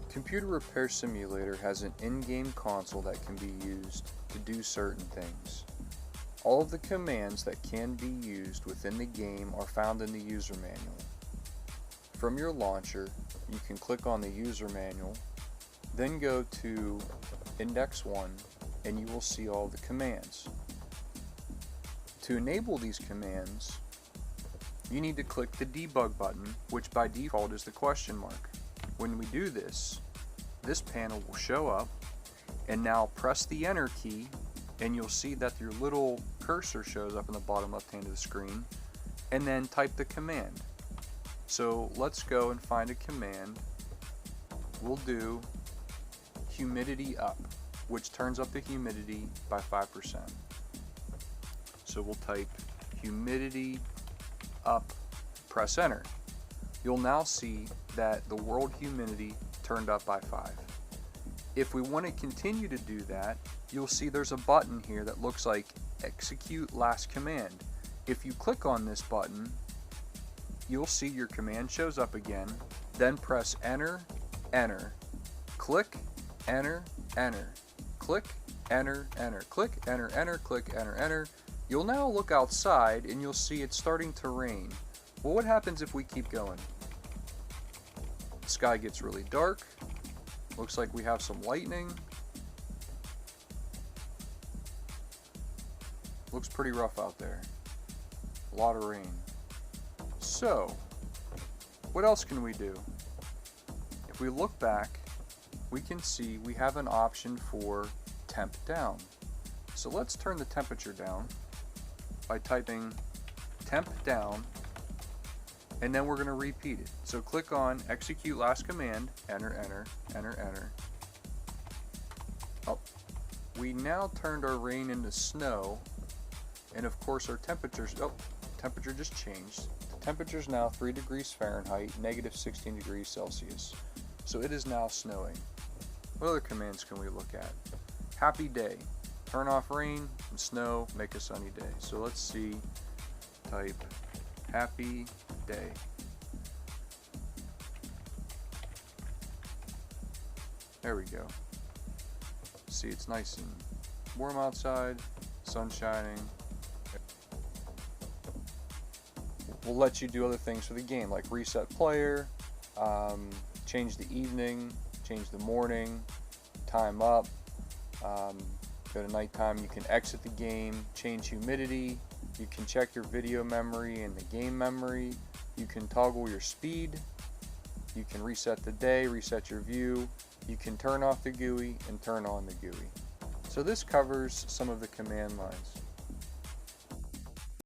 Computer Repair Simulator has an in-game console that can be used to do certain things. All of the commands that can be used within the game are found in the user manual. From your launcher, you can click on the user manual, then go to Index 1, and you will see all the commands. To enable these commands, you need to click the debug button, which by default is the question mark. When we do this, this panel will show up, and now press the enter key and you'll see that your little cursor shows up in the bottom left hand of the screen, and then type the command. So let's go and find a command. We'll do humidity up, which turns up the humidity by 5%. So we'll type humidity up, press enter. You'll now see that the world humidity turned up by 5. If we want to continue to do that, you'll see there's a button here that looks like execute last command. If you click on this button, you'll see your command shows up again, then press enter, enter, click, enter, enter, click, enter, enter, click, enter, enter, click, enter, enter. You'll now look outside and you'll see it's starting to rain. Well, what happens if we keep going? The sky gets really dark. Looks like we have some lightning. Looks pretty rough out there. A lot of rain. So, what else can we do? If we look back, we can see we have an option for temp down. So let's turn the temperature down by typing temp down, and then we're going to repeat it. So click on execute last command, enter, enter, enter, enter. Oh, we now turned our rain into snow, and of course our temperature just changed. The temperature is now 3 degrees Fahrenheit, negative 16 degrees Celsius. So it is now snowing. What other commands can we look at? Happy day. Turn off rain and snow, make a sunny day. So let's see, type happy day. There we go. See, it's nice and warm outside, sun shining. We'll let you do other things for the game, like reset player, change the evening, change the morning, time up, go to nighttime. You can exit the game, change humidity, you can check your video memory and the game memory, you can toggle your speed, you can reset the day, reset your view, you can turn off the GUI and turn on the GUI. So this covers some of the command lines.